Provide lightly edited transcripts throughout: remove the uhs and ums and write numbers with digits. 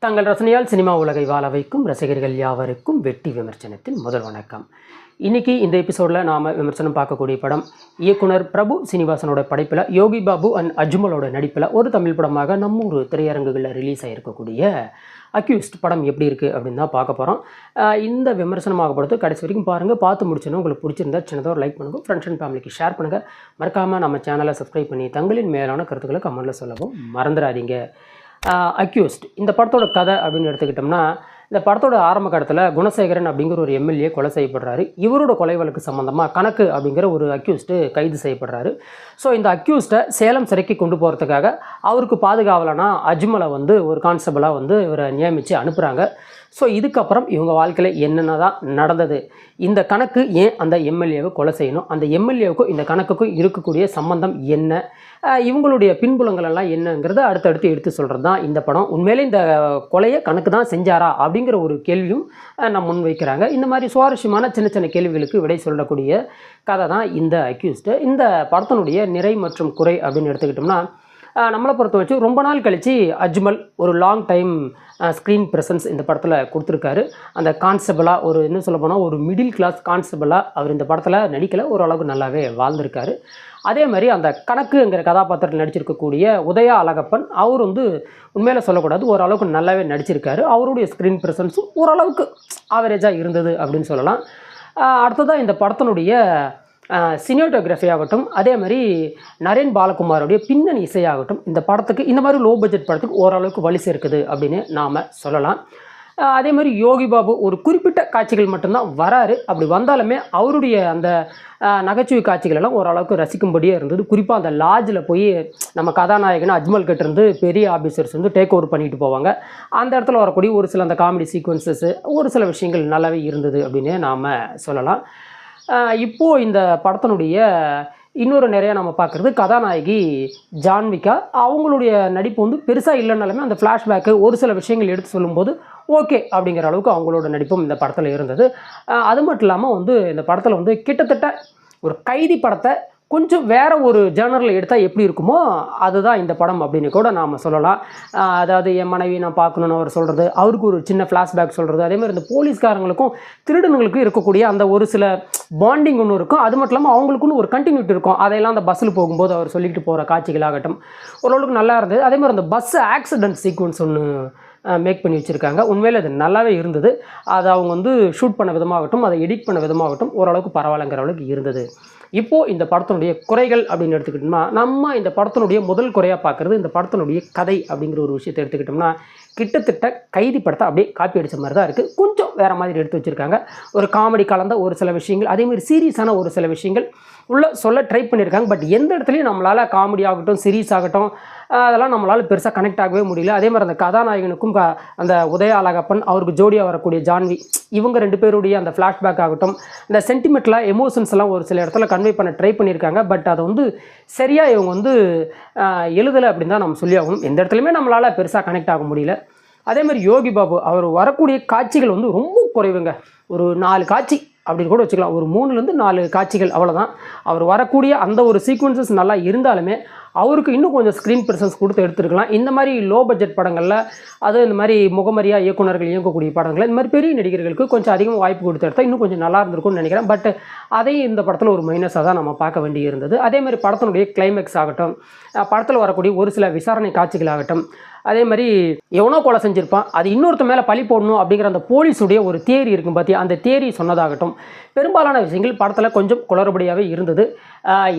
தங்கள் ரசனையால் சினிமா உலகை வாழ வைக்கும் ரசிகர்கள் யாவருக்கும் வெட்டி விமர்சனத்தின் முதல் வணக்கம். இன்றைக்கி இந்த எபிசோடில் நாம் விமர்சனம் பார்க்கக்கூடிய படம் இயக்குனர் பிரபு சீனிவாசனோட படைப்பில் யோகி பாபு அண்ட் அஜ்மலோட நடிப்பில் ஒரு தமிழ் படமாக நம்ம ஒரு திரையரங்குகளில் ரிலீஸ் ஆகிருக்கக்கூடிய அக்யூஸ்ட் படம் எப்படி இருக்குது அப்படின்னு தான் பார்க்க போகிறோம். இந்த விமர்சனமாக பொறுத்து கடைசி வரைக்கும் பாருங்கள். பார்த்து முடிச்சோன்னா உங்களுக்கு பிடிச்சிருந்தா சின்னதாக ஒரு லைக் பண்ணுங்கள், ஃப்ரெண்ட்ஸ் அண்ட் ஃபேமிலிக்கு ஷேர் பண்ணுங்கள். மறக்காமல் நம்ம சேனலை சப்ஸ்கிரைப் பண்ணி தங்களின் மேலான கருத்துக்களை கமெண்ட்டில் சொல்லவும் மறந்துடாதீங்க. அக்யூஸ்ட் இந்த படத்தோட கதை அப்படின்னு எடுத்துக்கிட்டோம்னா, இந்த படத்தோட ஆரம்ப கட்டத்தில் குணசேகரன் அப்படிங்கிற ஒரு எம்எல்ஏ கொலை செய்யப்படுறாரு. இவரோட கொலை வழக்கு சம்மந்தமாக கணக்கு அப்படிங்கிற ஒரு அக்யூஸ்ட்டு கைது செய்யப்படுறாரு. ஸோ இந்த அக்யூஸ்ட்டை சேலம் சிறைக்கு கொண்டு போகிறதுக்காக அவருக்கு பாதுகாவலனா அஜ்மலை ஒரு கான்ஸ்டபிளாக இவரை நியமித்து அனுப்புகிறாங்க. ஸோ இதுக்கப்புறம் இவங்க வாழ்க்கையில் என்னென்ன தான் நடந்தது, இந்த கணக்கு ஏன் அந்த எம்எல்ஏவை கொலை செய்யணும், அந்த எம்எல்ஏவுக்கும் இந்த கணக்குக்கும் இருக்கக்கூடிய சம்பந்தம் என்ன, இவங்களுடைய பின்புலங்கள் எல்லாம் என்னங்கிறத அடுத்தடுத்து எடுத்து சொல்கிறது தான் இந்த படம். உண்மையிலே இந்த கொலையை கணக்கு தான் செஞ்சாரா அப்படிங்கிற ஒரு கேள்வியும் நம்ம முன்வைக்கிறாங்க. இந்த மாதிரி சுவாரஸ்யமான சின்ன சின்ன கேள்விகளுக்கு விடை சொல்லக்கூடிய கதை தான் இந்த அக்யூஸ்டு. இந்த படத்தினுடைய நிறை மற்றும் குறை அப்படின்னு எடுத்துக்கிட்டோம்னா, நம்மளை பொறுத்த வச்சு ரொம்ப நாள் கழித்து அஜ்மல் ஒரு லாங் டைம் ஸ்க்ரீன் ப்ரெசன்ஸ் இந்த படத்தில் கொடுத்துருக்காரு. அந்த கான்ஸ்டபிளாக இன்னும் சொல்ல போனால் ஒரு மிடில் கிளாஸ் கான்ஸ்டபிளாக அவர் இந்த படத்தில் நடிக்கலை, ஓரளவுக்கு நல்லாவே வாழ்ந்திருக்காரு. அதே மாதிரி அந்த கணக்குங்கிற கதாபாத்திரத்தில் நடிச்சிருக்கக்கூடிய உதயா அழகப்பன் அவர் உண்மையில் சொல்லக்கூடாது, ஓரளவுக்கு நல்லாவே நடிச்சிருக்காரு. அவருடைய ஸ்க்ரீன் ப்ரெசன்ஸும் ஓரளவுக்கு ஆவரேஜாக இருந்தது அப்படின்னு சொல்லலாம். அடுத்ததாக இந்த படத்தினுடைய சினிமாட்டோகிராஃபி ஆகட்டும், அதே மாதிரி நரேன் பாலகுமாரோடைய பின்னணி இசையாகட்டும், இந்த படத்துக்கு இந்த மாதிரி லோ பட்ஜெட் படத்துக்கு ஓரளவுக்கு வழி சேர்க்குது அப்படின்னு நாம் சொல்லலாம். அதே மாதிரி யோகி பாபு ஒரு குறிப்பிட்ட காட்சிகள் மட்டும்தான் வராரு. அப்படி வந்தாலுமே அவருடைய அந்த நகைச்சுவை காட்சிகள் எல்லாம் ஓரளவுக்கு ரசிக்கும்படியே இருந்தது. குறிப்பாக அந்த லாட்ஜில் போய் நம்ம கதாநாயகன் அஜ்மல் கிட்டேருந்து பெரிய ஆஃபீஸர்ஸ் டேக் ஓவர் பண்ணிட்டு போவாங்க. அந்த இடத்துல வரக்கூடிய ஒரு சில அந்த காமெடி சீக்வன்சஸ், ஒரு சில விஷயங்கள் நல்லாவே இருந்தது அப்படின்னு நாம் சொல்லலாம். இப்போது இந்த படத்தினுடைய இன்னொரு நிறையா நம்ம பார்க்குறது கதாநாயகி ஜான்விகா. அவங்களுடைய நடிப்பு பெருசாக இல்லைனாலுமே அந்த ஃப்ளாஷ்பேக்கு ஒரு சில விஷயங்கள் எடுத்து சொல்லும்போது ஓகே அப்படிங்கிற அளவுக்கு அவங்களோட நடிப்பும் இந்த படத்தில் இருந்தது. அது மட்டும் இல்லாமல் இந்த படத்தில் கிட்டத்தட்ட ஒரு கைதி படத்தை கொஞ்சம் வேறு ஒரு ஜேர்னரில் எடுத்தால் எப்படி இருக்குமோ அதுதான் இந்த படம் அப்படின்னு கூட நாம் சொல்லலாம். அதாவது என் மனைவி நான் பார்க்கணுன்னு அவர் சொல்கிறது, அவருக்கு ஒரு சின்ன ஃப்ளாஷ்பேக் சொல்கிறது, அதேமாதிரி இந்த போலீஸ்காரங்களுக்கும் திருடனுங்களுக்கும் இருக்கக்கூடிய அந்த ஒரு சில பாண்டிங் ஒன்று இருக்கும். அது மட்டும் இல்லாமல் அவங்களுக்குன்னு ஒரு கண்டினியூட்டி இருக்கும். அதையெல்லாம் அந்த பஸ்ஸில் போகும்போது அவர் சொல்லிக்கிட்டு போகிற காட்சிகளாகட்டும் ஓரளவுக்கு நல்லா இருந்தது. அதேமாதிரி அந்த பஸ் ஆக்சிடென்ட் சீக்வன்ஸ் ஒன்று மேக் பண்ணி வச்சுருக்காங்க. உண்மையில் அது நல்லாவே இருந்தது. அதை அவங்க ஷூட் பண்ண விதமாகட்டும், அதை எடிட் பண்ண விதமாகட்டும் ஓரளவுக்கு பரவாயில்லைங்கிற அளவுக்கு இருந்தது. இப்போது இந்த படத்தினுடைய குறைகள் அப்படின்னு எடுத்துக்கிட்டோம்னா, நம்ம இந்த படத்தினுடைய முதல் குறையாக பார்க்குறது இந்த படத்தினுடைய கதை அப்படிங்கிற ஒரு விஷயத்தை எடுத்துக்கிட்டோம்னா, கிட்டத்தட்ட கைதி படத்தை அப்படியே காப்பி அடித்த மாதிரி தான் இருக்குது. கொஞ்சம் வேறு மாதிரி எடுத்து வச்சுருக்காங்க. ஒரு காமெடி கலந்த ஒரு சில விஷயங்கள், அதேமாதிரி சீரியஸான ஒரு சில விஷயங்கள் உள்ள சொல்ல ட்ரை பண்ணியிருக்காங்க. பட் எந்த இடத்துலையும் நம்மளால் காமெடி ஆகட்டும், சீரியஸ் ஆகட்டும், அதெல்லாம் நம்மளால் பெருசாக கனெக்ட் ஆகவே முடியல. அதே மாதிரி அந்த கதாநாயகனுக்கும் அந்த உதயா அழகப்பன் அவருக்கு ஜோடியாக வரக்கூடிய ஜான்வி, இவங்க ரெண்டு பேருடைய அந்த ஃப்ளாஷ்பேக் ஆகட்டும், இந்த சென்டிமெண்ட்லாம் எமோஷன்ஸ் எல்லாம் ஒரு சில இடத்துல கன்வே பண்ண ட்ரை பண்ணியிருக்காங்க. பட் அதை சரியாக இவங்க எழுதலை அப்படின்னு தான் நம்ம சொல்லி ஆகணும். எந்த இடத்துலையுமே நம்மளால் பெருசாக கனெக்ட் ஆக முடியல. அதேமாதிரி யோகி பாபு அவர் வரக்கூடிய காட்சிகள் ரொம்ப குறைவுங்க. ஒரு 4 காட்சி அப்படின்னு கூட வச்சுக்கலாம். ஒரு 3லேருந்து 4 காட்சிகள் அவ்வளோதான். அவர் வரக்கூடிய அந்த ஒரு சீக்வன்சஸ் நல்லா இருந்தாலுமே அவருக்கு இன்னும் கொஞ்சம் ஸ்க்ரீன் ப்ரெசன்ஸ் கொடுத்து எடுத்துருக்கலாம். இந்த மாதிரி லோ பட்ஜெட் படங்களில், அது இந்த மாதிரி முகமரியாக இயக்குநர்கள் இயங்கக்கூடிய படங்களில் இந்த மாதிரி பெரிய நடிகர்களுக்கு கொஞ்சம் அதிகமாக வாய்ப்பு கொடுத்து எடுத்தால் இன்னும் கொஞ்சம் நல்லா இருந்திருக்கும்னு நினைக்கிறேன். பட் அதையும் இந்த படத்தில் ஒரு மைனஸாக தான் நம்ம பார்க்க வேண்டி இருந்தது. அதேமாதிரி படத்தினுடைய கிளைமேக்ஸ் ஆகட்டும், படத்தில் வரக்கூடிய ஒரு சில விசாரணை காட்சிகள் ஆகட்டும், அதே மாதிரி எவனோ கொலை செஞ்சுருப்பான், அது இன்னொருத்த மேலே பழி போடணும் அப்படிங்கிற அந்த போலீஸுடைய ஒரு தியரி இருக்கும் பார்த்தியா, அந்த தியரி சொன்னதாகட்டும், பெரும்பாலான விஷயங்கள் படத்தில் கொஞ்சம் குளறுபடியாகவே இருந்தது.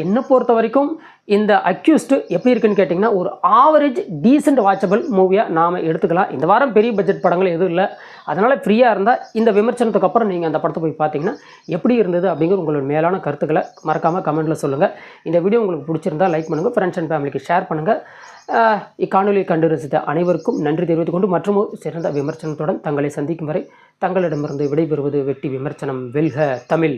என்னை பொறுத்த வரைக்கும் இந்த அக்யூஸ்டு எப்படி இருக்குன்னு கேட்டிங்கன்னா, ஒரு ஆவரேஜ் டீசென்ட் வாட்சபிள் மூவியாக நாம் எடுத்துக்கலாம். இந்த வாரம் பெரிய பட்ஜெட் படங்கள் எதுவும் இல்லை. அதனால் ஃப்ரீயாக இருந்தால் இந்த விமர்சனத்துக்கு அப்புறம் நீங்கள் அந்த படத்தை போய் பார்த்தீங்கன்னா எப்படி இருந்தது அப்படிங்கிற உங்களோட மேலான கருத்துக்களை மறக்காமல் கமெண்ட்டில் சொல்லுங்கள். இந்த வீடியோ உங்களுக்கு பிடிச்சிருந்தால் லைக் பண்ணுங்கள், ஃப்ரெண்ட்ஸ் அண்ட் ஃபேமிலிக்கு ஷேர் பண்ணுங்கள். இக்காணொலியை கண்டு ரசித்த அனைவருக்கும் நன்றி தெரிவித்துக் கொண்டு மற்றும் சிறந்த விமர்சனத்துடன் தங்களை சந்திக்கும் வரை தங்களிடமிருந்து விடைபெறுவது வெட்டி விமர்சனம். வெல்க தமிழ்.